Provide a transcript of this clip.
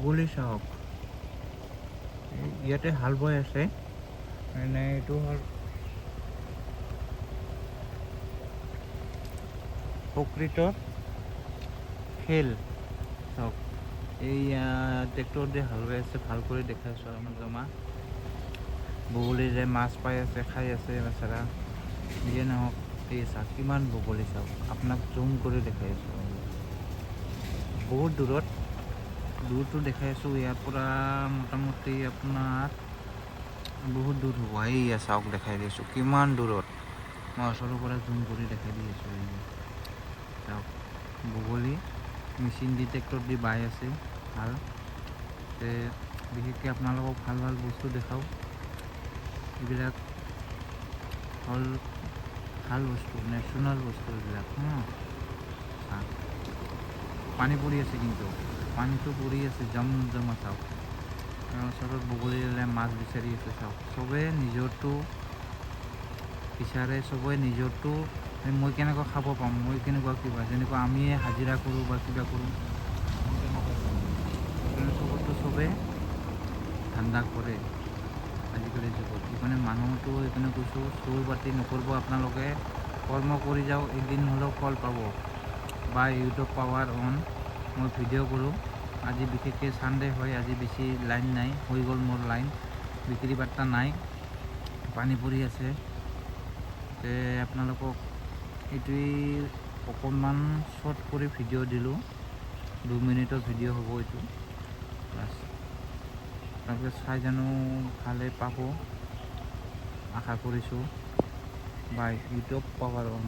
বগলী চাওক, ইয়াতে হাল বৈ আছে। মানে এইটো হ'ল প্ৰকৃতৰ খেল। চাওক, এই ট্ৰেক্টৰ দি হাল বাই আছে, ভাল কৰি দেখাইছোঁ আমাৰ জমা বগলীৰে মাছ পাই আছে, খাই আছে বেচেৰা। যিয়ে নহওক, এই চাওক কিমান বগলী চাওক, আপোনাক জুম কৰি দেখাই আছোঁ। বহুত দূৰটো দেখাই আছোঁ, ইয়াৰ পৰা মোটামুটি আপোনাৰ বহুত দূৰ হ'ব। এইয়া চাওক, দেখাই দিছোঁ কিমান দূৰত, মই ওচৰৰ পৰা জুম কৰি দেখাই দি আছোঁ। এইয়া চাওক, বগলী মেচিন দি ট্ৰেক্টৰ দি বাই আছে হাল। বিশেষকৈ আপোনালোকক ভাল ভাল বস্তু দেখাওঁ। এইবিলাক হ'ল ভাল বস্তু, নেশ্যনেল বস্তু এইবিলাক। পানী পৰি আছে, কিন্তু পানীটো পৰি আছে জমা চাওক। ওচৰত বগলীৰে মাছ বিচাৰি আছে চাওক। চবেই নিজৰটো বিচাৰে, চবেই নিজৰটো। মই কেনেকুৱা খাব পাম, মই কেনেকুৱা কিবা, যেনেকুৱা আমি হাজিৰা কৰোঁ বা কিবা কৰোঁ, চবতো চবেই ধান্দা কৰে আজিকালিৰ যুগত। সেইকাৰণে মানুহটো সেইকাৰণে কৈছোঁ, চোৰ বাতি নকৰিব আপোনালোকে, কৰ্ম কৰি যাওক, এদিন হ'লেও ফল পাব। বা ইউটিউব পাৱাৰ অন, মই ভিডিঅ' কৰোঁ। আজি বিশেষকৈ ছানডে হয়, আজি বেছি লাইন নাই, হৈ গ'ল মোৰ লাইন, বিক্ৰী বাৰ্তা নাই, পানী পৰি আছে। আপোনালোকক এইটোৱেই অকণমান শ্বৰ্ট কৰি ভিডিঅ' দিলোঁ, 2 মিনিটৰ ভিডিঅ' হ'ব এইটো। বাছ, আপোনালোকে চাই জানো ভালে পাব আশা কৰিছোঁ। বাই, ইউটিউব পাৱাৰ অন।